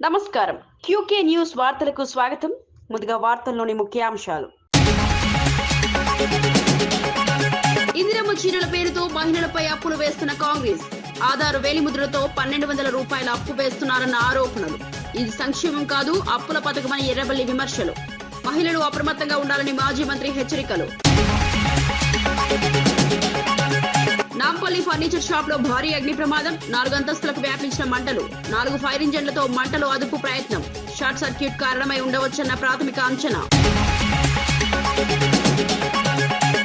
నమస్కారం. QK news వార్తలకు స్వాగతం. ముందుగా వార్తల్లోని ముఖ్యాంశాలు. ఇందిరమ్మ చీరల పేరుతో మహిళలపై అప్పులు వేస్తున్న కాంగ్రెస్. ఆధార్ వేలిముద్రలతో 1200 రూపాయల అప్పు వేస్తున్నారన్న ఆరోపణలు. ఇది సంక్షేమం కాదు, అప్పుల పథకమని ఎర్రబెల్లి విమర్శలు. మహిళలు అప్రమత్తంగా ఉండాలని మాజీ మంత్రి హెచ్చరికలు. నాంపల్లి ఫర్నిచర్ షాప్ లో భారీ అగ్ని ప్రమాదం. 4 అంతస్తులకు వ్యాపించిన మంటలు. 4 ఫైర్ ఇంజన్లతో మంటలు అదుపు ప్రయత్నం. షార్ట్ సర్క్యూట్ కారణమై ఉండవచ్చన్న ప్రాథమిక అంచనా.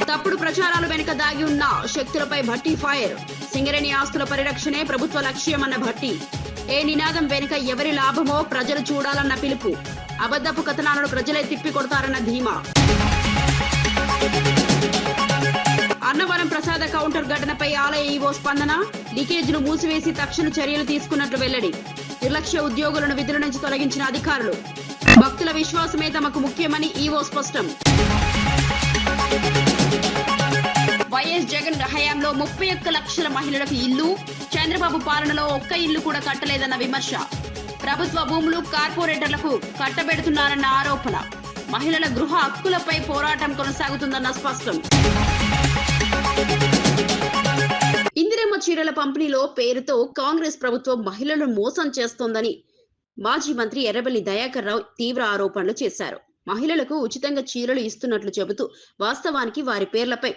తప్పుడు ప్రచారాలు వెనుక దాగి ఉన్న శక్తులపై భట్టి ఫైర్. సింగరేణి ఆస్తుల పరిరక్షణే ప్రభుత్వ లక్ష్యమన్న భట్టి. ఏ నినాదం వెనుక ఎవరి లాభమో ప్రజలు చూడాలన్న పిలుపు. అబద్ధపు కథనాలను ప్రజలే తిప్పి కొడతారన్న ధీమా. అన్నవరం ప్రసాద కౌంటర్ ఘటనపై ఆలయ ఈవో స్పందన. లీకేజీలు మూసివేసి తక్షణ చర్యలు తీసుకున్నట్లు వెల్లడి. నిర్లక్ష్య ఉద్యోగులను విధుల నుంచి తొలగించిన అధికారులు. భక్తుల విశ్వాసమే తమకు ముఖ్యమని ఈవో స్పష్టం. వైఎస్ జగన్ హయాంలో 31 లక్షల మహిళలకు ఇల్లు. చంద్రబాబు పాలనలో ఒక్క ఇల్లు కూడా కట్టలేదన్న విమర్శ. ప్రభుత్వ భూములు కార్పొరేటర్లకు కట్టబెడుతున్నారన్న ఆరోపణ. మహిళల గృహ హక్కులపై పోరాటం కొనసాగుతుందన్న స్పష్టం. ఇందిరమ్మ చీరల పంపిణీలో పేరుతో కాంగ్రెస్ ప్రభుత్వం మహిళలను మోసం చేస్తోందని మాజీ మంత్రి ఎర్రబెల్లి దయాకర్ రావు తీవ్ర ఆరోపణలు చేశారు. మహిళలకు ఉచితంగా చీరలు ఇస్తున్నట్లు చెబుతూ వాస్తవానికి వారి పేర్లపై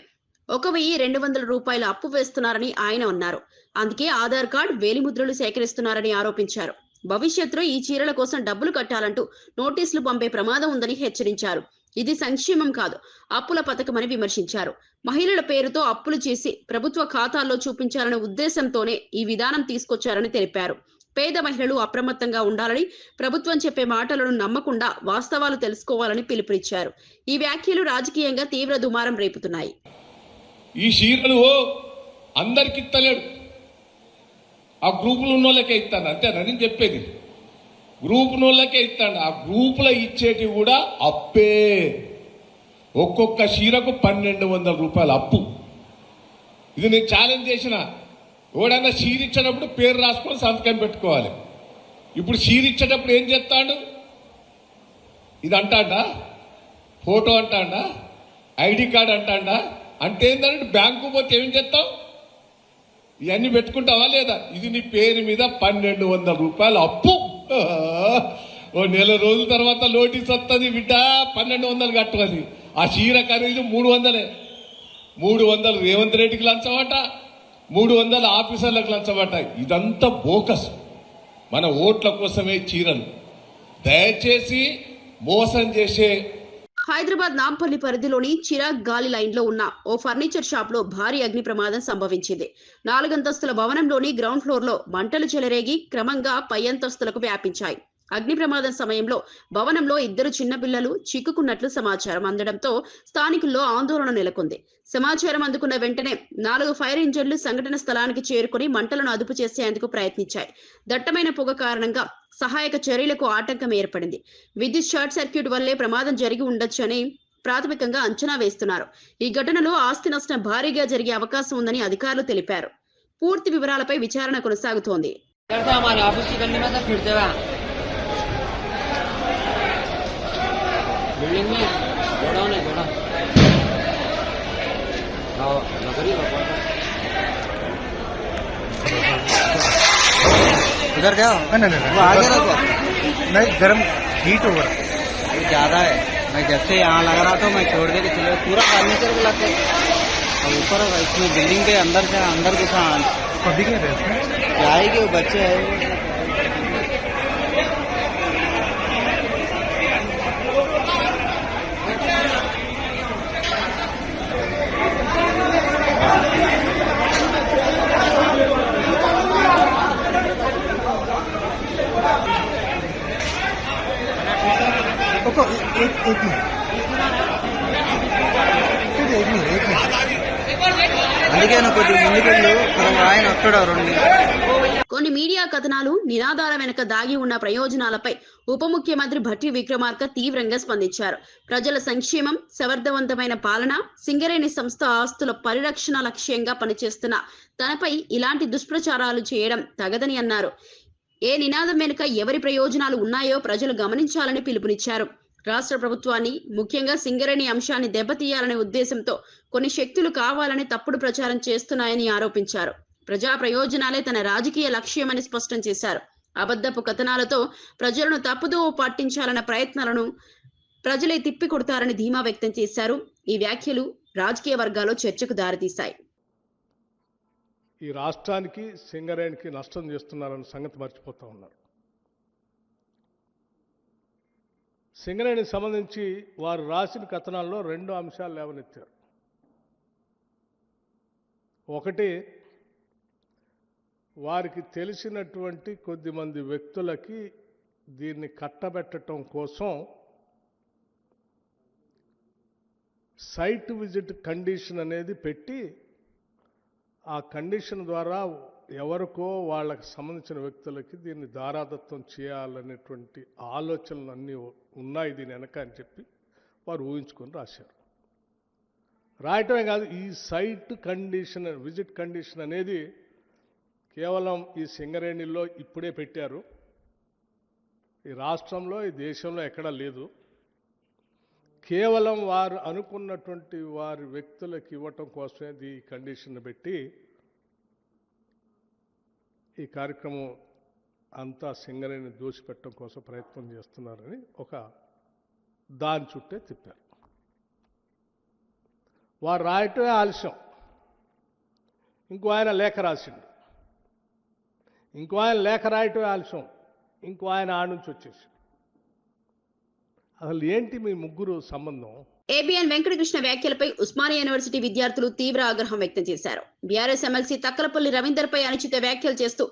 1200 రూపాయల అప్పు వేస్తున్నారని ఆయన అన్నారు. అందుకే ఆధార్ కార్డు వేలిముద్రలు సేకరిస్తున్నారని ఆరోపించారు. భవిష్యత్తులో ఈ చీరల కోసం డబ్బులు కట్టాలంటూ నోటీసులు పంపే ప్రమాదం ఉందని హెచ్చరించారు. ఇది సంక్షేమం కాదు, అప్పుల పథకమని విమర్శించారు. మహిళల పేరుతో అప్పులు చేసి ప్రభుత్వ ఖాతాల్లో చూపించాలనే ఉద్దేశంతోనే ఈ విధానం తీసుకొచ్చారని తెలిపారు. పేద మహిళలు అప్రమత్తంగా ఉండాలని, ప్రభుత్వం చెప్పే మాటలను నమ్మకుండా వాస్తవాలు తెలుసుకోవాలని పిలుపునిచ్చారు. ఈ వ్యాఖ్యలు రాజకీయంగా తీవ్ర దుమారం రేపుతున్నాయి. ఈ చీరలు అందరికి ఇస్తలేడు, ఆ గ్రూపులు ఉన్న వాళ్ళకే ఇస్తాను అంతేనా నేను చెప్పేది. గ్రూప్ నోళ్ళకే ఇస్తాడు. ఆ గ్రూపులో ఇచ్చేటి కూడా అప్పే. ఒక్కొక్క చీరకు 1200 రూపాయలు అప్పు. ఇది నేను ఛాలెంజ్ చేసిన. ఎవడన్నా చీర ఇచ్చేటప్పుడు పేరు రాసుకొని సంతకం పెట్టుకోవాలి. ఇప్పుడు చీర ఇచ్చేటప్పుడు ఏం చేస్తాడు? ఇది అంటాడా, ఫోటో అంటాడా, ఐడి కార్డు అంటాడా? అంటే ఏంటంటే బ్యాంకు పోతే ఏం చేస్తావు? ఇవన్నీ పెట్టుకుంటావా లేదా? ఇది నీ పేరు మీద 1200 రూపాయలు అప్పు. ఓ నెల రోజుల తర్వాత నోటీస్ వస్తుంది, బిడ్డ 1200 కట్టమని. ఆ చీర ఖరీదు 300. 300 రేవంత్ రెడ్డికి లంచమట, 300 ఆఫీసర్లకు లంచమట. ఇదంతా బోకస్. మన ఓట్ల కోసమే చీరలు. దయచేసి మోసం చేసే హైదరాబాద్ నాంపల్లి పరిధిలోని చిరాగ్ గాలి లైన్ లో ఉన్న ఓ ఫర్నిచర్ షాప్ లో భారీ అగ్ని ప్రమాదం సంభవించింది. 4 అంతస్తుల భవనంలోని గ్రౌండ్ ఫ్లోర్ లో మంటలు చెలరేగి క్రమంగా పై అంతస్తులకు వ్యాపించాయి. అగ్ని ప్రమాదం సమయంలో భవనంలో 2 చిన్నపిల్లలు చిక్కుకున్నట్లు సమాచారం అందడంతో స్థానికుల్లో ఆందోళన నెలకొంది. సమాచారం అందుకున్న వెంటనే 4 ఫైర్ ఇంజన్లు సంఘటన స్థలానికి చేరుకుని మంటలను అదుపు చేసేందుకు ప్రయత్నించాయి. దట్టమైన పొగ కారణంగా సహాయక చర్యలకు ఆటంకం ఏర్పడింది. విద్యుత్ షార్ట్ సర్క్యూట్ వల్లే ప్రమాదం జరిగి ఉండొచ్చని ప్రాథమికంగా అంచనా వేస్తున్నారు. ఈ ఘటనలో ఆస్తి నష్టం భారీగా జరిగే అవకాశం ఉందని అధికారులు తెలిపారు. పూర్తి వివరాలపై విచారణ కొనసాగుతోంది. उधर जाओ। नहीं वो आगे रखो। नहीं गर्म हीट ओवर ज्यादा है। मैं जब से यहाँ लग रहा था मैं छोड़ दे के चले पूरा फर्नीचर को लग और ऊपर इसमें बिल्डिंग के अंदर से अंदर घुसा कभी क्या आएगी वो बच्चे है। एक मिनट అందుకే కొద్దిగా ముందుకెళ్ళు ఆయన వస్తాడు. కొన్ని మీడియా కథనాలు, నినాదాల వెనుక దాగి ఉన్న ప్రయోజనాలపై ఉప ముఖ్యమంత్రి భట్టి విక్రమార్క తీవ్రంగా స్పందించారు. ప్రజల సంక్షేమం, సమర్థవంతమైన పాలన, సింగరేణి సంస్థ ఆస్తుల పరిరక్షణ లక్ష్యంగా పనిచేస్తున్న తనపై ఇలాంటి దుష్ప్రచారాలు చేయడం తగదని అన్నారు. ఏ నినాదం వెనుక ఎవరి ప్రయోజనాలు ఉన్నాయో ప్రజలు గమనించాలని పిలుపునిచ్చారు. రాష్ట్ర ప్రభుత్వాన్ని, ముఖ్యంగా సింగరేణి అంశాన్ని దెబ్బతీయాలనే ఉద్దేశంతో కొన్ని శక్తులు కావాలని తప్పుడు ప్రచారం చేస్తున్నాయని ఆరోపించారు. ప్రజా ప్రయోజనాలే తన రాజకీయ లక్ష్యమని స్పష్టం చేశారు. అబద్ధపు కథనాలతో ప్రజలను తప్పుదోవ పట్టించాలన్న ప్రయత్నాలను ప్రజలే తిప్పికొడతారని ధీమా వ్యక్తం చేశారు. ఈ వ్యాఖ్యలు రాజకీయ వర్గాల్లో చర్చకు దారితీశాయి. ఈ రాష్ట్రానికి సింగరేణికి నష్టం చేస్తున్నారన్న సంగతి మర్చిపోతూ ఉన్నారు. సింగరేణికి సంబంధించి వారు రాసిన కథనాల్లో 2 అంశాలు లేవనెత్తారు. ఒకటి, వారికి తెలిసినటువంటి కొద్దిమంది వ్యక్తులకి దీన్ని కట్టబెట్టడం కోసం సైట్ విజిట్ కండిషన్ అనేది పెట్టి, ఆ కండిషన్ ద్వారా ఎవరికో వాళ్ళకి సంబంధించిన వ్యక్తులకి దీన్ని దారాదత్తం చేయాలనేటువంటి ఆలోచనలు అన్నీ ఉన్నాయి దీని వెనక అని చెప్పి వారు ఊహించుకొని రాశారు. రాయటమే కాదు, ఈ సైట్ కండిషన్, విజిట్ కండిషన్ అనేది కేవలం ఈ సింగరేణిలో ఇప్పుడే పెట్టారు. ఈ రాష్ట్రంలో, ఈ దేశంలో ఎక్కడా లేదు. కేవలం వారు అనుకున్నటువంటి వారి వ్యక్తులకు ఇవ్వటం కోసమే ఈ కండిషన్ పెట్టి ఈ కార్యక్రమం అంతా సింగరేణిని దోచిపెట్టడం కోసం ప్రయత్నం చేస్తున్నారని ఒక దాని చుట్టే తిప్పారు. వారు రాయటమే ఆలస్యం. ఇంకో ఆయన లేఖ రాసిండు, ఇంకో ఆయన లేఖ రాయటమే ఆలస్యం, ఇంకో ఆయన ఆడ నుంచి వచ్చేసి. అసలు ఏంటి మీ ముగ్గురు సంబంధం? ఏబిఎన్ వెంకటకృష్ణ వ్యాఖ్యలపై ఉస్మానియా యూనివర్సిటీ విద్యార్థులు తీవ్ర ఆగ్రహం వ్యక్తం చేశారు. బీఆర్ఎస్ ఎమ్మెల్సీ తక్కలపల్లి రవీందర్పై అనుచిత వ్యాఖ్యలు చేస్తూ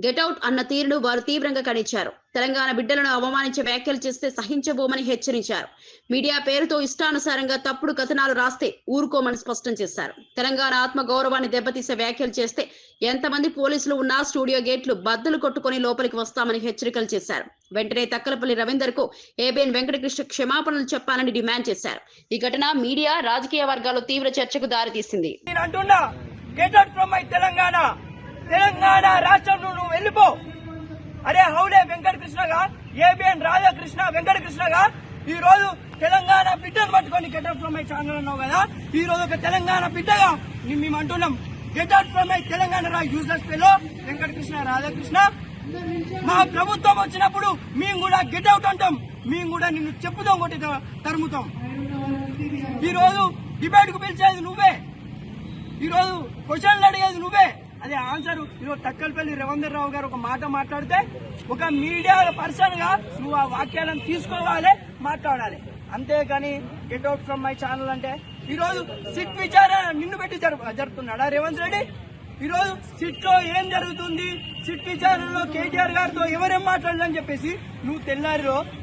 గెటౌట్ అన్న తీరును వారు తీవ్రంగా ఖండించారు. తెలంగాణ బిడ్డలను అవమానించే వ్యాఖ్యలు చేస్తే సహించబోమని హెచ్చరించారు. మీడియా పేరుతో ఇష్టానుసారంగా తప్పుడు కథనాలు రాస్తే ఊరుకోమని స్పష్టం చేశారు. తెలంగాణ ఆత్మ గౌరవాన్ని దెబ్బతీసే వ్యాఖ్యలు చేస్తే ఎంతమంది పోలీసులు ఉన్నా స్టూడియో గేట్లు బద్దలు కొట్టుకుని లోపలికి వస్తామని హెచ్చరికలు చేశారు. వెంటనే తక్కలపల్లి రవీందర్ కు ఏబిఎన్ వెంకటకృష్ణ క్షమాపణలు చెప్పాలని డిమాండ్ చేశారు. ఈ ఘటన మీడియా, రాజకీయ వర్గాల్లో తీవ్ర చర్చకు దారితీసింది. తెలంగాణ రాష్ట్రం నువ్వు వెళ్ళిపో. అరే హౌలే వెంకటకృష్ణగా, ఏబిఎన్ రాధాకృష్ణ వెంకటకృష్ణగా ఈ రోజు తెలంగాణ బిడ్డను పట్టుకొని get out from my channel అన్నావు కదా. ఈ రోజు ఒక తెలంగాణ బిడ్డగా మేము అంటున్నాం, get out from my Telangana useless fellow Venkatakrishna Radhakrishna. మా ప్రభుత్వం వచ్చినప్పుడు మేము కూడా గెట్ అవుట్ అంటాం, మేము కూడా నిన్ను చెప్పుతాం, కొట్టి తరుముతాం. ఈ రోజు డిబేట్ కు పిలిచేది నువ్వే, ఈ రోజు క్వశ్చన్లు అడిగేది నువ్వే. అదే ఆన్సర్ ఈరోజు తక్కలపల్లి రవీందర్ రావు గారు ఒక మాట మాట్లాడితే ఒక మీడియా పర్సన్ గా నువ్వు ఆ వాక్యాలను తీసుకోవాలి, మాట్లాడాలి. అంతేగాని get out from my channel అంటే ఈరోజు సిట్ విచారణ నిన్ను పెట్టి జరుపుతున్నాడా రేవంత్ రెడ్డి? ఈరోజు సిట్ లో ఏం జరుగుతుంది, సిట్ విచారణలో కేటీఆర్ గారితో ఎవరేం మాట్లాడాలని చెప్పేసి నువ్వు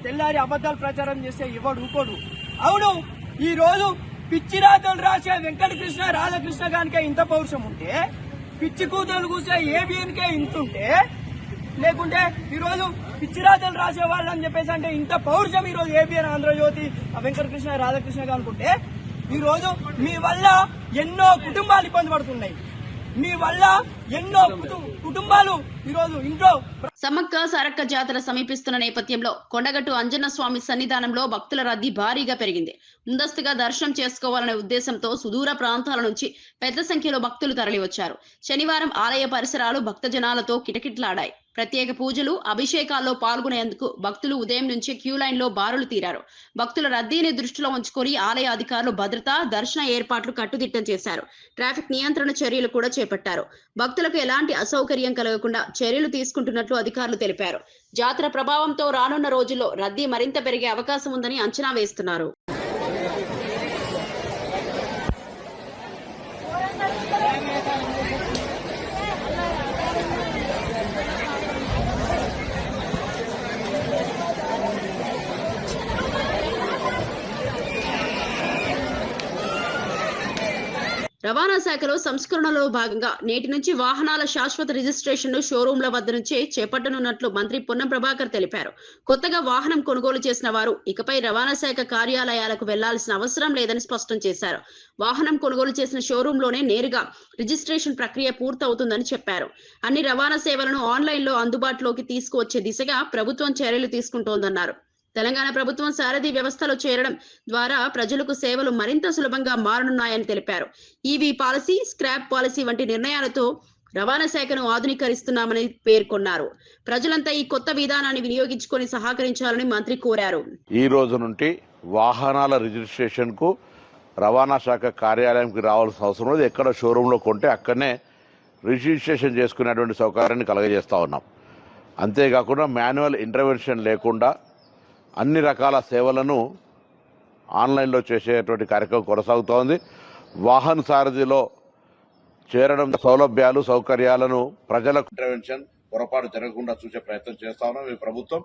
తెల్లారి అబద్దాలు ప్రచారం చేస్తే ఎవడు ఊకోడు. అవును, ఈ రోజు పిచ్చి రాతలు రాసే వెంకటకృష్ణ రాధాకృష్ణ గానికే ఇంత పౌరుషం ఉంటే, పిచ్చి కూతురు కూసే ఏబిఎన్ కే ఇంతుంటే, లేకుంటే ఈరోజు పిచ్చి రాతలు రాసే వాళ్ళని చెప్పేసి అంటే ఇంత పౌరుషం ఈరోజు ఏబిఎన్ ఆంధ్రజ్యోతి వెంకటకృష్ణ రాధాకృష్ణ అనుకుంటే, ఈ రోజు మీ వల్ల ఎన్నో కుటుంబాలు ఇబ్బంది పడుతున్నాయి. మీ వల్ల ఎన్నో కుటుంబాలు ఈరోజు ఇంట్లో. సమ్మక్క సారక్క జాతర సమీపిస్తున్న నేపథ్యంలో కొండగట్టు అంజన్న స్వామి సన్నిధానంలో భక్తుల రద్దీ భారీగా పెరిగింది. ముందస్తుగా దర్శనం చేసుకోవాలనే ఉద్దేశంతో సుదూర ప్రాంతాల నుంచి పెద్ద సంఖ్యలో భక్తులు తరలివచ్చారు. శనివారం ఆలయ పరిసరాలు భక్తజనాలతో కిటకిటలాడాయి. ప్రత్యేక పూజలు, అభిషేకాల్లో పాల్గొనేందుకు భక్తులు ఉదయం నుంచే క్యూ లైన్ లో బారులు తీరారు. భక్తుల రద్దీని దృష్టిలో ఉంచుకొని ఆలయ అధికారులు భద్రత, దర్శన ఏర్పాట్లు కట్టుదిట్టం చేశారు. ట్రాఫిక్ నియంత్రణ చర్యలు కూడా చేపట్టారు. భక్తులకు ఎలాంటి అసౌకర్యం కలగకుండా చర్యలు తీసుకుంటున్నట్లు అధికారులు తెలిపారు. జాతర ప్రభావంతో రానున్న రోజుల్లో రద్దీ మరింత పెరిగే అవకాశం ఉందని అంచనా వేస్తున్నారు. రవాణా శాఖలో సంస్కరణలో భాగంగా నేటి నుంచి వాహనాల శాశ్వత రిజిస్ట్రేషన్ను షోరూంల వద్ద నుంచే చేపట్టనున్నట్లు మంత్రి పొన్నం ప్రభాకర్ తెలిపారు. కొత్తగా వాహనం కొనుగోలు చేసిన వారు ఇకపై రవాణా శాఖ కార్యాలయాలకు వెళ్లాల్సిన అవసరం లేదని స్పష్టం చేశారు. వాహనం కొనుగోలు చేసిన షోరూంలోనే నేరుగా రిజిస్ట్రేషన్ ప్రక్రియ పూర్తవుతుందని చెప్పారు. అన్ని రవాణా సేవలను ఆన్లైన్లో అందుబాటులోకి తీసుకువచ్చే దిశగా ప్రభుత్వం చర్యలు తీసుకుంటోందన్నారు. తెలంగాణ ప్రభుత్వం సారథి వ్యవస్థలో చేరడం ద్వారా ప్రజలకు సేవలు మరింత సులభంగా మారనున్నాయని తెలిపారు. ఈవీ పాలసీ, స్క్రాప్ పాలసీ వంటి నిర్ణయాలతో రవాణా శాఖను ఆధునీకరిస్తున్నామని పేర్కొన్నారు. ప్రజలంతా ఈ కొత్త విధానాన్ని వినియోగించుకొని సహకరించాలని మంత్రి కోరారు. ఈ రోజు నుండి వాహనాల రిజిస్ట్రేషన్ కు రవాణా శాఖ కార్యాలయంకి రావాల్సిన అవసరం లేదు. ఎక్కడ షోరూంలో కొంటే అక్కడనే రిజిస్ట్రేషన్ చేసుకునేటువంటి సౌకర్యాన్ని కలగజేస్తా ఉన్నాం. అంతేకాకుండా మాన్యువల్ ఇంటర్వెన్షన్ లేకుండా అన్ని రకాల సేవలను ఆన్లైన్లో చేసేటువంటి కార్యక్రమం కొనసాగుతోంది. వాహన సారథిలో చేరడం సౌలభ్యాలు, సౌకర్యాలను ప్రజలకు ఇంటర్వెన్షన్ పొరపాటు జరగకుండా చూసే ప్రయత్నం చేస్తా ఉన్నాం. ఈ ప్రభుత్వం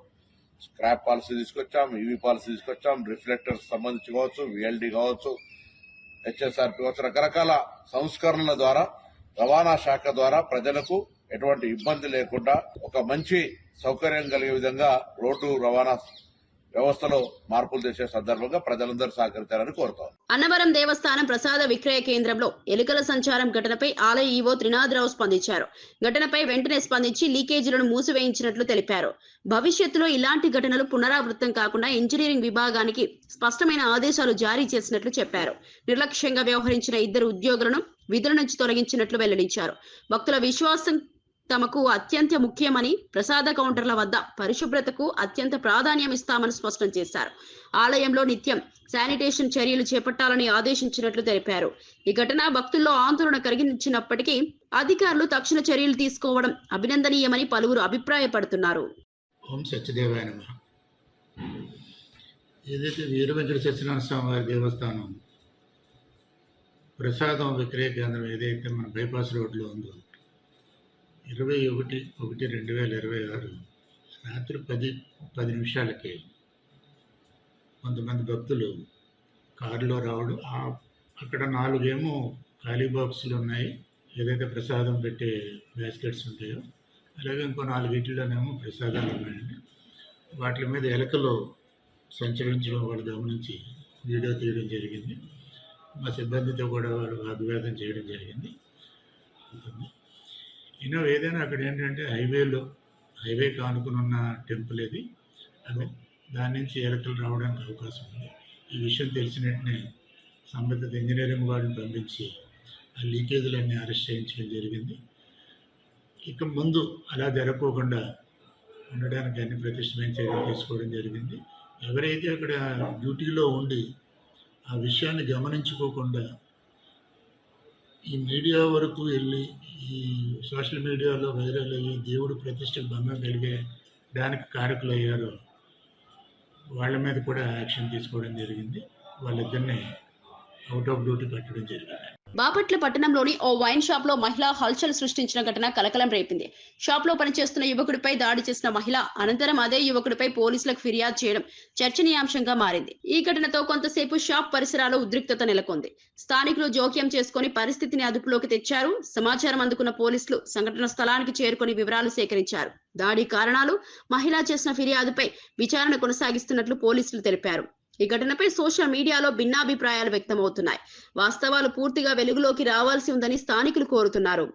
స్క్రాప్ పాలసీ తీసుకొచ్చాం, ఈవీ పాలసీ తీసుకొచ్చాం, రిఫ్లెక్టర్స్ సంబంధించి కావచ్చు, విఎల్డి కావచ్చు, హెచ్ఎస్ఆర్పి కావచ్చు, రకరకాల సంస్కరణల ద్వారా రవాణా శాఖ ద్వారా ప్రజలకు ఎటువంటి ఇబ్బంది లేకుండా ఒక మంచి సౌకర్యం కలిగే విధంగా రోడ్డు రవాణా వ్యవస్థలో మార్పులు చేసే సందర్భంగా ప్రజలందరూ సహకరించాలని కోరుతాం. అన్నవరం దేవస్థానం ప్రసాద విక్రయ కేంద్రంలో ఎలుకల సంచారం ఘటనపై ఆలయ ఈవో త్రినాథరావు స్పందించారు. ఘటనపై వెంటనే స్పందించి లీకేజీలను మూసివేయించినట్లు తెలిపారు. భవిష్యత్తులో ఇలాంటి ఘటనలు పునరావృతం కాకుండా ఇంజనీరింగ్ విభాగానికి స్పష్టమైన ఆదేశాలు జారీ చేసినట్లు చెప్పారు. నిర్లక్ష్యంగా వ్యవహరించిన 2 ఉద్యోగులను విధుల నుంచి తొలగించినట్లు వెల్లడించారు. భక్తుల విశ్వాసం తమకు అత్యంత ముఖ్యమని, ప్రసాద కౌంటర్ల వద్ద పరిశుభ్రతకు అత్యంత ప్రాధాన్యం ఇస్తామని స్పష్టం చేశారు. ఆలయంలో నిత్యం శానిటేషన్ చర్యలు చేపట్టాలని ఆదేశించినట్లు తెలిపారు. ఈ ఘటన భక్తుల్లో ఆందోళన కలిగించినప్పటికీ అధికారులు తక్షణ చర్యలు తీసుకోవడం అభినందనీయమని పలువురు అభిప్రాయపడుతున్నారు. ఓం సత్యదేవాయ నమః. ఏదైతే వీర వెంకట సత్యనారాయణ స్వామి వారి దేవస్థానం ప్రసాదం విక్రయ కేంద్రం ఏదైతే మన బైపాస్ రోడ్లో ఉందో 21/1/2026 రాత్రి 10 నిమిషాలకి కొంతమంది భక్తులు కారులో రావడం, అక్కడ 4 ఏమో ఖాళీ బాక్సులు ఉన్నాయి, ఏదైతే ప్రసాదం పెట్టే బాస్కెట్స్ ఉంటాయో, అలాగే ఇంకో 4 వీటిల్లోనేమో ప్రసాదాలు ఉన్నాయండి. వాటి మీద ఎలకలు సంచరించడం వాళ్ళు గమనించి వీడియో తీయడం జరిగింది. మా సిబ్బందితో కూడా వాళ్ళు వాగ్వాదం చేయడం జరిగింది. ఏదైనా అక్కడ ఏంటంటే హైవేకి ఆనుకుని ఉన్న టెంపుల్ ఇది. అదే దాని నుంచి ఎలకలు రావడానికి అవకాశం ఉంది. ఈ విషయం తెలిసిన వెంటనే సంబంధిత ఇంజనీరింగ్ వారిని పంపించి ఆ లీకేజీలన్నీ అరెస్ట్ చేయించడం జరిగింది. ఇక ముందు అలా జరగకుండా ఉండడానికి అన్ని ప్రతిష్టమైన చర్యలు తీసుకోవడం జరిగింది. ఎవరైతే అక్కడ డ్యూటీలో ఉండి ఆ విషయాన్ని గమనించుకోకుండా ఈ మీడియా వరకు వెళ్ళి ఈ సోషల్ మీడియాలో వైరల్ అయ్యి దేవుడు ప్రతిష్టకు భంగం కలిగే దానికి కారకులు అయ్యారో వాళ్ళ మీద కూడా యాక్షన్ తీసుకోవడం జరిగింది. వాళ్ళిద్దరిని అవుట్ ఆఫ్ డ్యూటీ పెట్టడం జరిగింది. బాపట్ల పట్టణంలోని ఓ వైన్ షాప్ లో మహిళ హల్చల్ సృష్టించిన ఘటన కలకలం రేపింది. షాప్ లో పనిచేస్తున్న యువకుడిపై దాడి చేసిన మహిళ అనంతరం అదే యువకుడిపై పోలీసులకు ఫిర్యాదు చేయడం చర్చనీయాంశంగా మారింది. ఈ ఘటనతో కొంతసేపు షాప్ పరిసరాల్లో ఉద్రిక్తత నెలకొంది. స్థానికులు జోక్యం చేసుకుని పరిస్థితిని అదుపులోకి తెచ్చారు. సమాచారం అందుకున్న పోలీసులు సంఘటన స్థలానికి చేరుకుని వివరాలు సేకరించారు. దాడి కారణాలు, మహిళ చేసిన ఫిర్యాదుపై విచారణ కొనసాగిస్తున్నట్లు పోలీసులు తెలిపారు. ఈ ఘటనపై సోషల్ మీడియాలో భిన్నాభిప్రాయాలు వ్యక్తమవుతున్నాయి. వాస్తవాలు పూర్తిగా వెలుగులోకి రావాల్సి ఉందని స్థానికులు కోరుతున్నారు.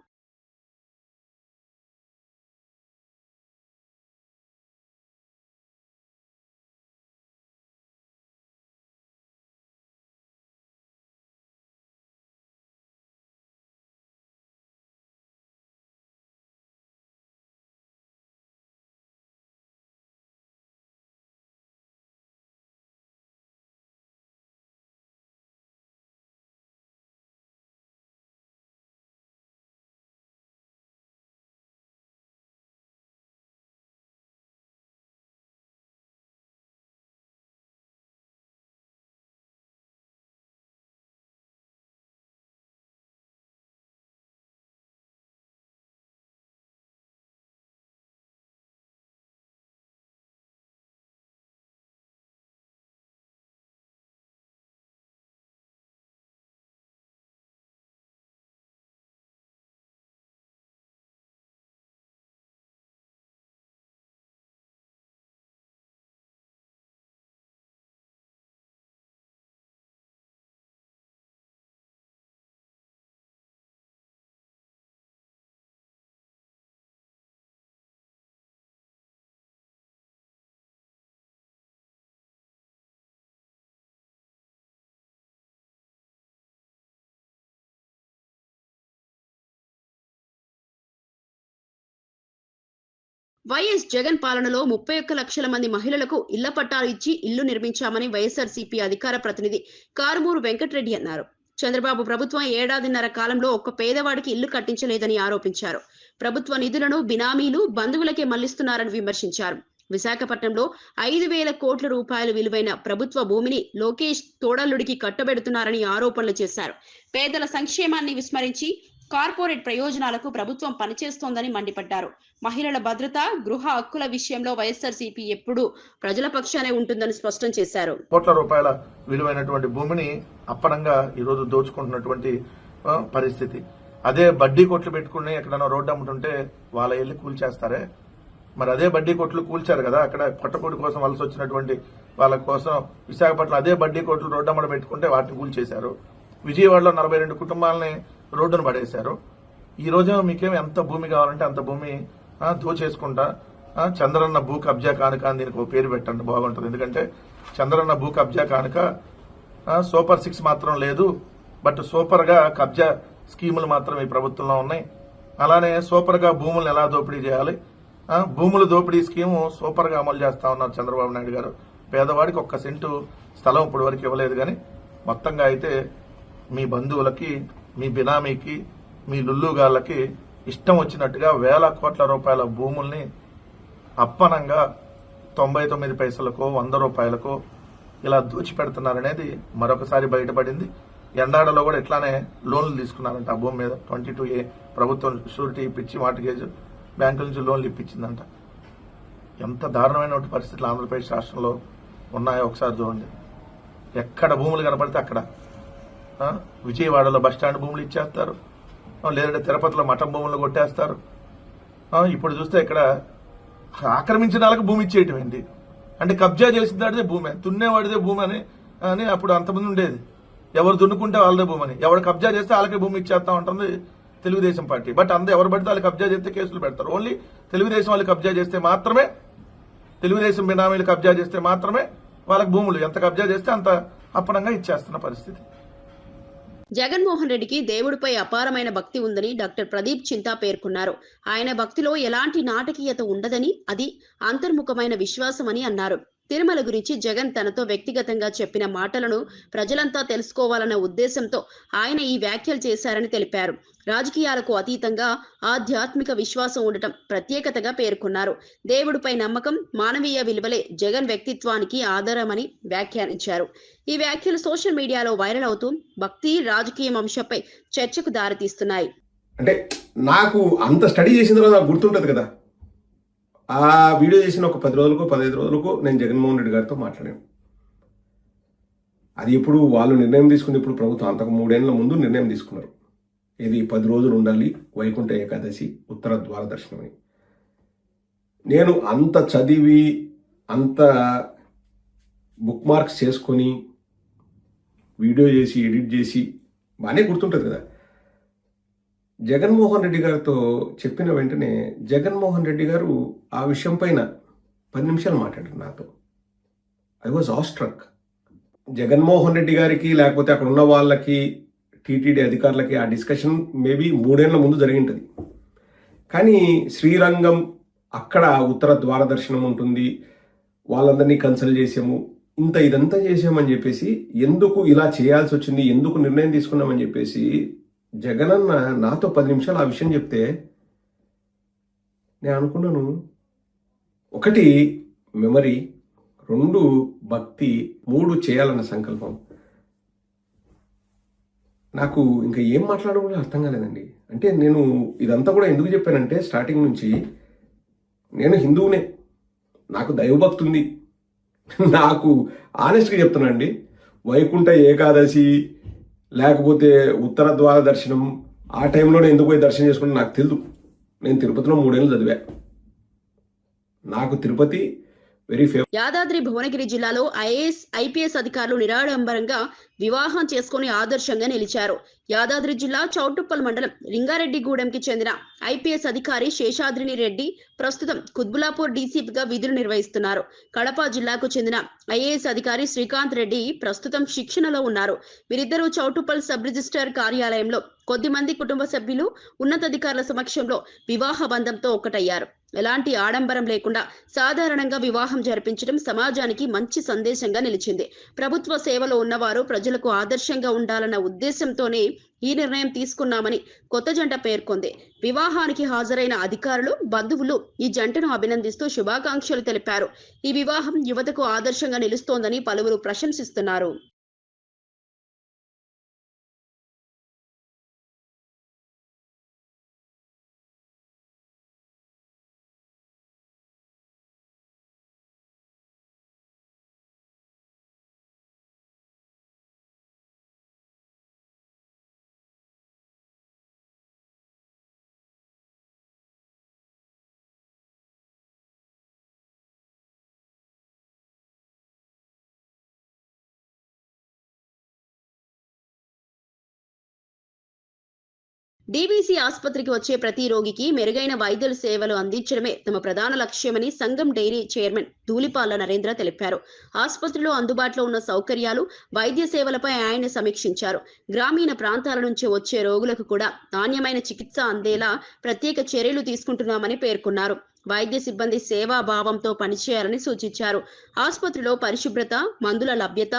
వైఎస్ జగన్ పాలనలో 31 లక్షల మంది మహిళలకు ఇళ్ల పట్టాలు ఇచ్చి ఇల్లు నిర్మించామని వైఎస్ఆర్సీపీ అధికార ప్రతినిధి కారుమూరు వెంకటరెడ్డి అన్నారు. చంద్రబాబు ప్రభుత్వం ఏడాదిన్నర కాలంలో ఒక్క పేదవాడికి ఇల్లు కట్టించలేదని ఆరోపించారు. ప్రభుత్వ నిధులను బినామీలు, బంధువులకే మళ్లిస్తున్నారని విమర్శించారు. విశాఖపట్నంలో 5,000 కోట్ల రూపాయలు విలువైన ప్రభుత్వ భూమిని లోకేష్ తోడల్లుడికి కట్టబెడుతున్నారని ఆరోపణలు చేశారు. పేదల సంక్షేమాన్ని విస్మరించి కార్పొరేట్ ప్రయోజనాలకు ప్రభుత్వం పనిచేస్తోందని మండిపడ్డారు. మహిళల భద్రత, గృహ హక్కుల విషయంలో వైఎస్ఆర్సీపీ ఎప్పుడూ ప్రజల పక్షానే ఉంటుందని స్పష్టం చేశారు. కోట్ల రూపాయల విలువైనటువంటి భూమిని అప్పనంగా ఈరోజు దోచుకుంటున్నటువంటి పరిస్థితి. అదే బడ్డీ కొట్లు పెట్టుకుని ఎక్కడైనా రోడ్డు అమ్ముతుంటే వాళ్ళ ఇల్లు కూల్చేస్తారే, మరి అదే బడ్డీ కొట్లు కూల్చారు కదా. అక్కడ పొట్టపూడి కోసం వలస వచ్చినటువంటి వాళ్ళ కోసం విశాఖపట్నం అదే బడ్డీ కొట్లు రోడ్డు అమ్మడ పెట్టుకుంటే వాటిని కూల్చేశారు. విజయవాడలో 42 కుటుంబాలని రోడ్డును పడేశారు. ఈ రోజు మీకేం ఎంత భూమి కావాలంటే అంత భూమి దోచేసుకుంటా చంద్రన్న భూ కబ్జా కానుక అని దీనికి ఒక పేరు పెట్టండి, బాగుంటుంది. ఎందుకంటే చంద్రన్న భూ కబ్జా కానుక సూపర్ 6 మాత్రం లేదు, బట్ సూపర్ గా కబ్జా స్కీములు మాత్రం ఈ ప్రభుత్వంలో ఉన్నాయి. అలానే సూపర్ గా భూములను ఎలా దోపిడీ చేయాలి, భూముల దోపిడీ స్కీము సూపర్ గా అమలు చేస్తా ఉన్నారు చంద్రబాబు నాయుడు గారు. పేదవాడికి 1 సెంటు స్థలం ఇప్పటి వరకు ఇవ్వలేదు. కానీ మొత్తంగా అయితే మీ బంధువులకి, మీ బినామీకి, మీ లుల్లుగాళ్ళకి ఇష్టం వచ్చినట్టుగా వేల కోట్ల రూపాయల భూముల్ని అప్పనంగా 99 పైసలకో 100 రూపాయలకో ఇలా దోచిపెడుతున్నారనేది మరొకసారి బయటపడింది. ఎండాడలో కూడా ఇట్లానే లోన్లు తీసుకున్నారంట ఆ భూమి మీద. 22A ప్రభుత్వం షూరిటీ ఇప్పించి మార్టిగేజ్ బ్యాంకుల నుంచి లోన్లు ఇప్పించిందంట. ఎంత దారుణమైన పరిస్థితులు ఆంధ్రప్రదేశ్ రాష్ట్రంలో ఉన్నాయో ఒకసారి చూడండి. ఎక్కడ భూములు కనపడితే అక్కడ విజయవాడలో బస్టాండ్ భూములు ఇచ్చేస్తారు, లేదంటే తిరుపతిలో మఠం భూములు కొట్టేస్తారు. ఇప్పుడు చూస్తే ఇక్కడ ఆక్రమించిన వాళ్ళకి భూమి ఇచ్చేయటం ఏంటి అంటే కబ్జా చేసిన దాడితే భూమే, దున్నేవాడిదే భూమి అని అప్పుడు అంతమంది ఉండేది. ఎవరు దున్నుకుంటే వాళ్ళదే భూమి అని, ఎవరు కబ్జా చేస్తే వాళ్ళకే భూమి ఇచ్చేస్తా ఉంటుంది తెలుగుదేశం పార్టీ. బట్ ఎవరు పడితే వాళ్ళు కబ్జా చేస్తే కేసులు పెడతారు. ఓన్లీ తెలుగుదేశం వాళ్ళు కబ్జా చేస్తే మాత్రమే, తెలుగుదేశం బినామీలు కబ్జా చేస్తే మాత్రమే వాళ్ళకి భూములు ఎంత కబ్జా చేస్తే అంత అప్పనంగా ఇచ్చేస్తున్న పరిస్థితి. జగన్మోహన్ రెడ్డికి దేవుడిపై అపారమైన భక్తి ఉందని డాక్టర్ ప్రదీప్ చింతా పేర్కొన్నారు. ఆయన భక్తిలో ఎలాంటి నాటకీయత ఉండదని, అది అంతర్ముఖమైన విశ్వాసమని అన్నారు. తిరుమల గురించి జగన్ తనతో వ్యక్తిగతంగా చెప్పిన మాటలను ప్రజలంతా తెలుసుకోవాలన్న ఉద్దేశంతో ఆయన ఈ వ్యాఖ్యలు చేశారని తెలిపారు. రాజకీయాలకు అతీతంగా ఆధ్యాత్మిక విశ్వాసం ఉండటం ప్రత్యేకతగా పేర్కొన్నారు. దేవుడిపై నమ్మకం, మానవీయ విలువలే జగన్ వ్యక్తిత్వానికి ఆధారమని వ్యాఖ్యానించారు. ఈ వ్యాఖ్యలు సోషల్ మీడియాలో వైరల్ అవుతూ భక్తి, రాజకీయం అంశంపై చర్చకు దారితీస్తున్నాయి. అంటే నాకు అంత స్టడీ చేసిన తర్వాత నాకు గుర్తుంటది కదా, ఆ వీడియో చేసిన ఒక 10 రోజులకు 15 రోజులకు నేను జగన్మోహన్ రెడ్డి గారితో మాట్లాడాను. అది ఇప్పుడు వాళ్ళు నిర్ణయం తీసుకుంది, ఇప్పుడు ప్రభుత్వం అంతకు 3 ఏళ్ల ముందు నిర్ణయం తీసుకున్నారు. ఇది 10 రోజులు ఉండాలి వైకుంఠ ఏకాదశి ఉత్తర ద్వార దర్శనం అని. నేను అంత చదివి అంత బుక్ మార్క్స్ చేసుకొని వీడియో చేసి ఎడిట్ చేసి బాగానే గుర్తుంటుంది కదా. జగన్మోహన్ రెడ్డి గారితో చెప్పిన వెంటనే జగన్మోహన్ రెడ్డి గారు ఆ విషయం పైన 10 నిమిషాలు మాట్లాడారు నాతో. I was awestruck. Jaganmohan Reddy గారికి లేకపోతే అక్కడ ఉన్న వాళ్ళకి, టీటీడీ అధికారులకి ఆ డిస్కషన్ మేబీ 3 ఏళ్ల ముందు జరిగింటుంది. కానీ శ్రీరంగం అక్కడ ఉత్తర ద్వార దర్శనం ఉంటుంది, వాళ్ళందరినీ కన్సల్ట్ చేసాము, ఇదంతా చేసామని చెప్పేసి, ఎందుకు ఇలా చేయాల్సి వచ్చింది, ఎందుకు నిర్ణయం తీసుకున్నామని చెప్పేసి జగనన్న నాతో 10 నిమిషాలు ఆ విషయం చెప్తే నేను అనుకున్నాను, 1 మెమరీ, 2 భక్తి, 3 చేయాలన్న సంకల్పం. నాకు ఇంకా ఏం మాట్లాడడం అర్థం కాలేదండి. అంటే నేను ఇదంతా కూడా ఎందుకు చెప్పానంటే, స్టార్టింగ్ నుంచి నేను హిందువునే, నాకు దైవభక్తి ఉంది. నాకు ఆనెస్ట్గా చెప్తున్నా అండి, వైకుంఠ ఏకాదశి లేకపోతే ఉత్తర ద్వార దర్శనం ఆ టైంలోనే ఎందుకు పోయి దర్శనం చేసుకుంటే నాకు తెలియదు. నేను తిరుపతిలో 3 ఏళ్ళు చదివా. నాకు తిరుపతి వెరీ ఫేవరెట్. యాదాద్రి భువనగిరి జిల్లాలో ఐఏఎస్, ఐపీఎస్ అధికారులు నిరాడంబరంగా వివాహం చేసుకుని ఆదర్శంగా నిలిచారు. యాదాద్రి జిల్లా చౌటుప్పల్ మండలం రింగారెడ్డిగూడెంకి చెందిన ఐపీఎస్ అధికారి శేషాద్రిని రెడ్డి ప్రస్తుతం కుత్బులాపూర్ డీసీపీగా విధులు నిర్వహిస్తున్నారు. కడప జిల్లాకు చెందిన ఐఏఎస్ అధికారి శ్రీకాంత్ రెడ్డి ప్రస్తుతం శిక్షణలో ఉన్నారు. వీరిద్దరూ చౌటుప్పల్ సబ్ రిజిస్ట్రార్ కార్యాలయంలో కొద్దిమంది కుటుంబ సభ్యులు ఉన్నతాధికారుల సమక్షంలో వివాహ బంధంతో ఒక్కటయ్యారు. ఎలాంటి ఆడంబరం లేకుండా సాధారణంగా వివాహం జరిపించడం సమాజానికి మంచి సందేశంగా నిలిచింది. ప్రభుత్వ సేవలో ఉన్నవారు ప్రజలకు ఆదర్శంగా ఉండాలన్న ఉద్దేశంతోనే ఈ నిర్ణయం తీసుకున్నామని కొత్త జంట పేర్కొంది. వివాహానికి హాజరైన అధికారులు, బంధువులు ఈ జంటను అభినందిస్తూ శుభాకాంక్షలు తెలిపారు. ఈ వివాహం యువతకు ఆదర్శంగా నిలుస్తోందని పలువురు ప్రశంసిస్తున్నారు. డీబీసీ ఆసుపత్రికి వచ్చే ప్రతి రోగికి మెరుగైన వైద్య సేవలు అందించడమే తమ ప్రధాన లక్ష్యమని సంఘం డైరీ చైర్మన్ ధూళిపాల నరేంద్ర తెలిపారు. ఆసుపత్రిలో అందుబాటులో ఉన్న సౌకర్యాలు, వైద్య సేవలపై ఆయన సమీక్షించారు. గ్రామీణ ప్రాంతాల నుంచి వచ్చే రోగులకు కూడా నాణ్యమైన చికిత్స అందేలా ప్రత్యేక చర్యలు తీసుకుంటున్నామని పేర్కొన్నారు. వైద్య సిబ్బంది సేవాభావంతో పనిచేయాలని సూచించారు. ఆసుపత్రిలో పరిశుభ్రత, మందుల లభ్యత,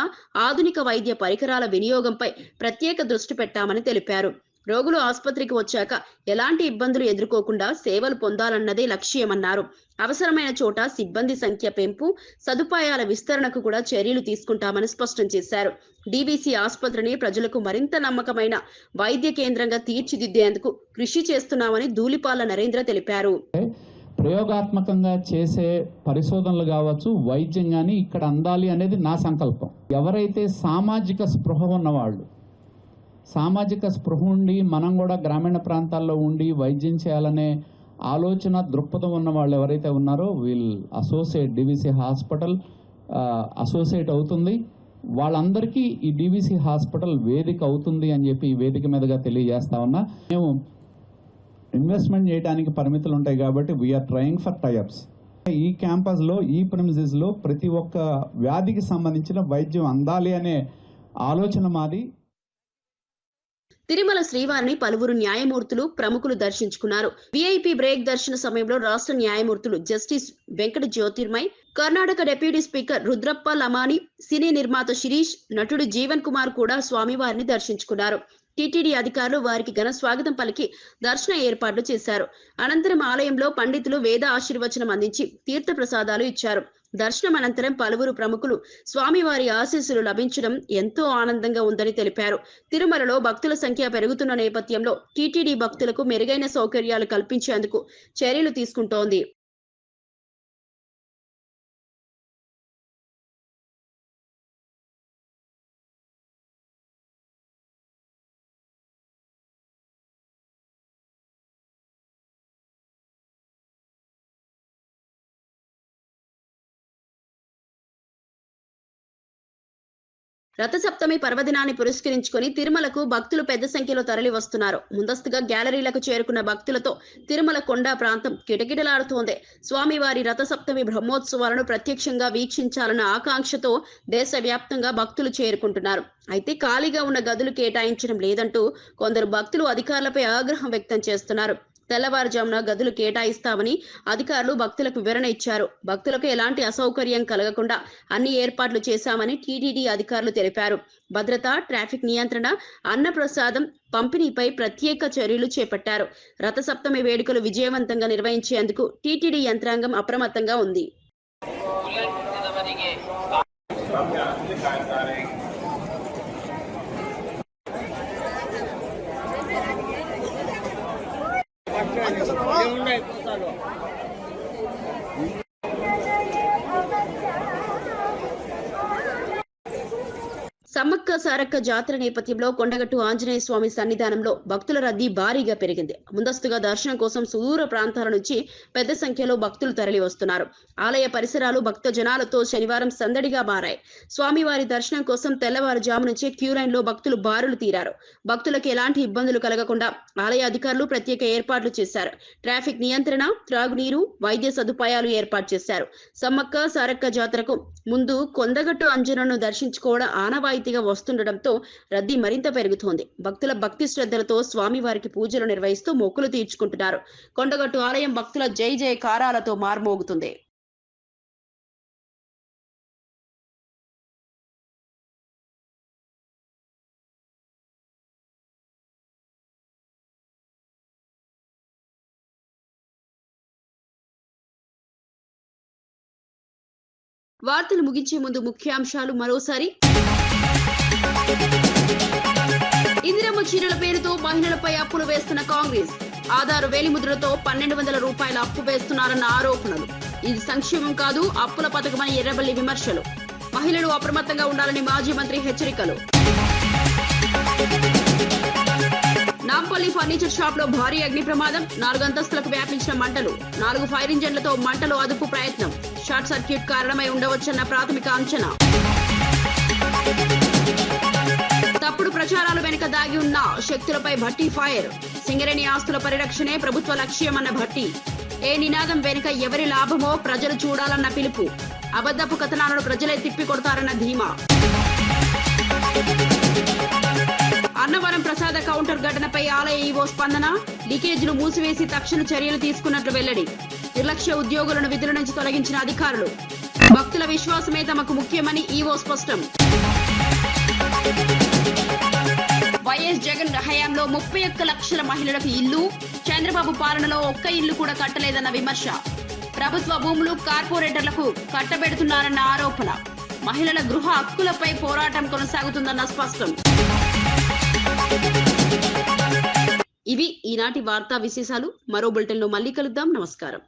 ఆధునిక వైద్య పరికరాల వినియోగంపై ప్రత్యేక దృష్టి పెట్టామని తెలిపారు. రోగులు ఆసుపత్రికి వచ్చాక ఎలాంటి ఇబ్బందులు ఎదుర్కోకుండా సేవలు పొందాలన్నదే లక్ష్యమన్నారు. అవసరమైన చోట సిబ్బంది సంఖ్య పెంపు, సదుపాయాల విస్తరణకు కూడా చర్యలు తీసుకుంటామని స్పష్టం చేశారు. డీబీసీ ఆసుపత్రిని ప్రజలకు మరింత నమ్మకమైన వైద్య కేంద్రంగా తీర్చిదిద్దేందుకు కృషి చేస్తున్నామని ధూళిపాల నరేంద్ర తెలిపారు. ప్రయోగాత్మకంగా చేసే పరిశోధనలు కావచ్చు, వైద్యం కానీ ఇక్కడ అందాలి అనేది నా సంకల్పం. ఎవరైతే సామాజిక స్పృహ ఉన్నవాళ్ళు, సామాజిక స్పృహ ఉండి మనం కూడా గ్రామీణ ప్రాంతాల్లో ఉండి వైద్యం చేయాలనే ఆలోచన దృక్పథం ఉన్న వాళ్ళు ఎవరైతే ఉన్నారో will associate DBC hospital associate అవుతుంది. వాళ్ళందరికీ ఈ డీబీసీ హాస్పిటల్ వేదిక అవుతుంది అని చెప్పి ఈ వేదిక మీదుగా తెలియజేస్తా ఉన్నా. మేము ఇన్వెస్ట్మెంట్ చేయడానికి పరిమితులు ఉంటాయి కాబట్టి వీఆర్ ట్రయింగ్ ఫర్ టైఅప్స్. ఈ క్యాంపస్లో, ఈ ప్రిమిసెస్లో ప్రతి ఒక్క వ్యాధికి సంబంధించిన వైద్యం అందాలి అనే ఆలోచన మాది. తిరుమల శ్రీవారిని పలువురు న్యాయమూర్తులు, ప్రముఖులు దర్శించుకున్నారు. వీఐపీ బ్రేక్ దర్శన సమయంలో రాష్ట్ర న్యాయమూర్తులు justice Venkata Jyotirmay, Karnataka deputy speaker Rudrappa Lamani, cine నిర్మాత శిరీష్, నటుడు జీవన్ కుమార్ కూడా స్వామివారిని దర్శించుకున్నారు. టీటీడీ అధికారులు వారికి ఘన స్వాగతం పలికి దర్శన ఏర్పాట్లు చేశారు. అనంతరం ఆలయంలో పండితులు వేద ఆశీర్వచనం అందించి తీర్థ ప్రసాదాలు ఇచ్చారు. దర్శనం అనంతరం పలువురు ప్రముఖులు స్వామివారి ఆశీస్సులు లభించడం ఎంతో ఆనందంగా ఉందని తెలిపారు. తిరుమలలో భక్తుల సంఖ్య పెరుగుతున్న నేపథ్యంలో టీటీడీ భక్తులకు మెరుగైన సౌకర్యాలు కల్పించేందుకు చర్యలు తీసుకుంటోంది. రథసప్తమి పర్వదినాన్ని పురస్కరించుకొని తిరుమలకు భక్తులు పెద్ద సంఖ్యలో తరలి వస్తున్నారు. ముందస్తుగా గ్యాలరీలకు చేరుకున్న భక్తులతో తిరుమల కొండ ప్రాంతం కిటకిటలాడుతోంది. స్వామివారి రథసప్తమి బ్రహ్మోత్సవాలను ప్రత్యక్షంగా వీక్షించాలన్న ఆకాంక్షతో దేశవ్యాప్తంగా భక్తులు చేరుకుంటున్నారు. అయితే ఖాళీగా ఉన్న గదులు కేటాయించడం లేదంటూ కొందరు భక్తులు అధికారులపై ఆగ్రహం వ్యక్తం చేస్తున్నారు. తెల్లవారుజామున గదులు కేటాయిస్తామని అధికారులు భక్తులకు వివరణ ఇచ్చారు. భక్తులకు ఎలాంటి అసౌకర్యం కలగకుండా అన్ని ఏర్పాట్లు చేశామని టీటీడీ అధికారులు తెలిపారు. భద్రత, ట్రాఫిక్ నియంత్రణ, అన్నప్రసాదం పంపిణీపై ప్రత్యేక చర్యలు చేపట్టారు. రథసప్తమి వేడుకలు విజయవంతంగా నిర్వహించేందుకు టీటీడీ యంత్రాంగం అప్రమత్తంగా ఉంది. సమ్మక్క సమ్మక్క సారక్క జాతర నేపథ్యంలో కొండగట్టు ఆంజనేయ స్వామి సన్నిధానంలో భక్తుల రద్దీ భారీగా పెరిగింది. ముందస్తుగా దర్శనం కోసం సుదూర ప్రాంతాల నుంచి పెద్ద సంఖ్యలో భక్తులు తరలి వస్తున్నారు. ఆలయ పరిసరాలు భక్త జనాలతో శనివారం సందడిగా మారాయి. స్వామివారి దర్శనం కోసం తెల్లవారుజాము నుంచే క్యూ లైన్ లో భక్తులు బారులు తీరారు. భక్తులకు ఎలాంటి ఇబ్బందులు కలగకుండా ఆలయ అధికారులు ప్రత్యేక ఏర్పాట్లు చేశారు. ట్రాఫిక్ నియంత్రణ, త్రాగునీరు, వైద్య సదుపాయాలు ఏర్పాటు చేశారు. సమ్మక్క సారక్క జాతరకు ముందు కొండగట్టు అంజనను దర్శించుకోవడం ఆనవాయితీగా వస్తుండటంతో రద్దీ మరింత పెరుగుతోంది. భక్తుల భక్తి శ్రద్ధలతో స్వామివారికి పూజలు నిర్వహిస్తూ మొక్కులు తీర్చుకుంటున్నారు. కొండగట్టు ఆలయం భక్తుల జై జయకారాలతో మార్మోగుతుంది. వార్తలు ముగించే ముందు ముఖ్యాంశాలు మరోసారి. ఇందిరమ్మ చీరల పేరుతో మహిళలపై అప్పులు వేస్తున్న కాంగ్రెస్. ఆధారు వేలిముద్రలతో 1200 రూపాయల అప్పు వేస్తున్నారన్న ఆరోపణలు. ఇది సంక్షేమం కాదు, అప్పుల పథకమని ఎర్రబెల్లి విమర్శలు. మహిళలు అప్రమత్తంగా ఉండాలని మాజీ మంత్రి హెచ్చరికలు. నాంపల్లి ఫర్నిచర్ షాప్ లో భారీ అగ్ని ప్రమాదం. 4 అంతస్తులకు వ్యాపించిన మంటలు. 4 ఫైర్ ఇంజన్లతో మంటలు అదుపు ప్రయత్నం. షార్ట్ సర్క్యూట్ కారణమై ఉండవచ్చన్న ప్రాథమిక అంచనా. తప్పుడు ప్రచారాల వెనుక దాగి ఉన్న శక్తులపై భట్టి ఫైర్. సింగరేణి ఆస్తుల పరిరక్షణే ప్రభుత్వ లక్ష్యమన్న భట్టి. ఏ నినాదం వెనుక ఎవరి లాభమో ప్రజలు చూడాలన్న పిలుపు. అబద్ధపు కథనాలను ప్రజలే తిప్పికొడతారన్న ధీమా. అన్నవరం ప్రసాద కౌంటర్ ఘటనపై ఆలయ ఈవో స్పందన. లీకేజీలు మూసివేసి తక్షణ చర్యలు తీసుకున్నట్లు వెల్లడి. నిర్లక్ష్య ఉద్యోగులను విధుల నుంచి తొలగించిన అధికారులు. భక్తుల విశ్వాసమే తమకు ముఖ్యమని ఈవో స్పష్టం. వైఎస్ జగన్ హయాంలో 31 లక్షల మహిళలకు ఇల్లు. చంద్రబాబు పాలనలో ఒక్క ఇల్లు కూడా కట్టలేదన్న విమర్శ. ప్రభుత్వ భూములు కార్పొరేటర్లకు కట్టబెడుతున్నారన్న ఆరోపణ. మహిళల గృహ హక్కులపై పోరాటం కొనసాగుతుందన్న స్పష్టం. ఇవి ఈనాటి వార్తా విశేషాలు. మరో బులెటిన్లో మళ్ళీ కలుద్దాం. నమస్కారం.